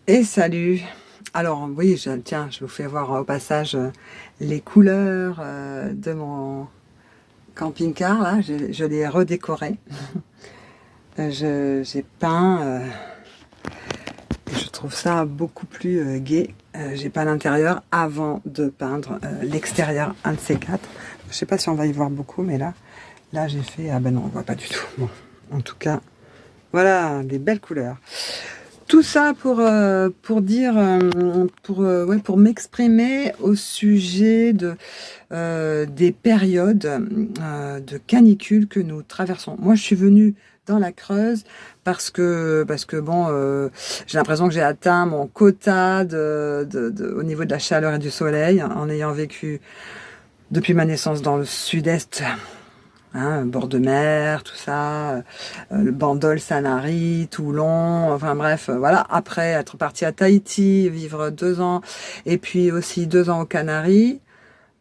Et salut! Alors oui, tiens, je vous fais voir au passage les couleurs de mon camping-car, là, je l'ai redécoré. J'ai peint, et je trouve ça beaucoup plus gai. J'ai peint l'intérieur avant de peindre l'extérieur, un de ces quatre. Je sais pas si on va y voir beaucoup, mais là j'ai fait... Ah ben non, on voit pas du tout. Bon, en tout cas, voilà, des belles couleurs. Tout ça pour dire, ouais, pour m'exprimer au sujet des périodes de canicule que nous traversons. Moi, je suis venue dans la Creuse parce que bon, j'ai l'impression que j'ai atteint mon quota au niveau de la chaleur et du soleil, en ayant vécu depuis ma naissance dans le sud-est, hein, bord de mer, tout ça, le Bandol, Sanary, Toulon, enfin bref, voilà. Après être parti à Tahiti, vivre 2 ans, et puis aussi 2 ans aux Canaries,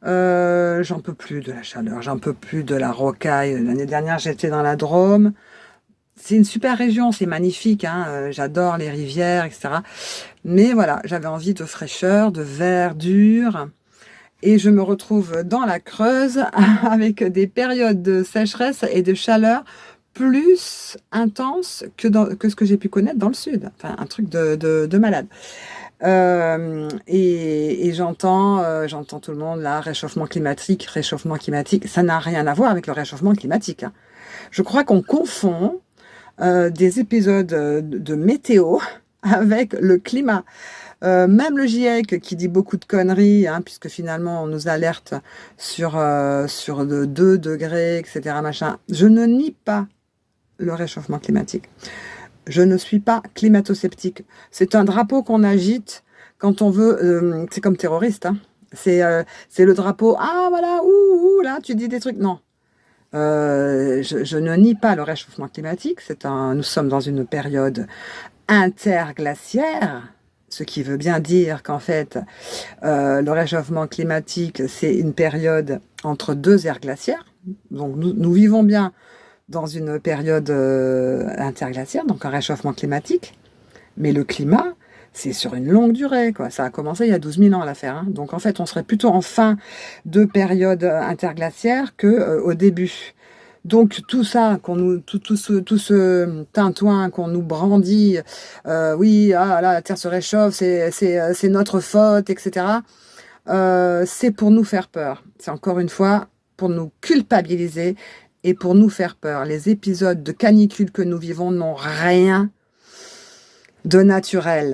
j'en peux plus de la chaleur, j'en peux plus de la rocaille. L'année dernière, j'étais dans la Drôme. C'est une super région, c'est magnifique, hein, j'adore les rivières, etc. Mais voilà, j'avais envie de fraîcheur, de verdure. Et je me retrouve dans la Creuse avec des périodes de sécheresse et de chaleur plus intenses que ce que j'ai pu connaître dans le sud. Enfin, un truc de malade. Et j'entends tout le monde là, réchauffement climatique, réchauffement climatique. Ça n'a rien à voir avec le réchauffement climatique, hein. Je crois qu'on confond des épisodes de météo avec le climat. Même le GIEC qui dit beaucoup de conneries, hein, puisque finalement on nous alerte sur de 2 degrés, etc. Machin. Je ne nie pas le réchauffement climatique. Je ne suis pas climato-sceptique. C'est un drapeau qu'on agite quand on veut... c'est comme terroriste, hein. C'est le drapeau, ah voilà, ouh, là, tu dis des trucs. Non. Je ne nie pas le réchauffement climatique. Nous sommes dans une période interglaciaire, ce qui veut bien dire qu'en fait, le réchauffement climatique, c'est une période entre 2 ères glaciaires. Donc nous vivons bien dans une période interglaciaire, donc un réchauffement climatique. Mais le climat, c'est sur une longue durée, quoi. Ça a commencé il y a 12 000 ans l'affaire, hein. Donc en fait, on serait plutôt en fin de période interglaciaire que au début. Donc tout ça, tout ce tintouin qu'on nous brandit, oui, ah là, la Terre se réchauffe, c'est notre faute, etc. C'est pour nous faire peur. C'est encore une fois pour nous culpabiliser et pour nous faire peur. Les épisodes de canicule que nous vivons n'ont rien de naturel.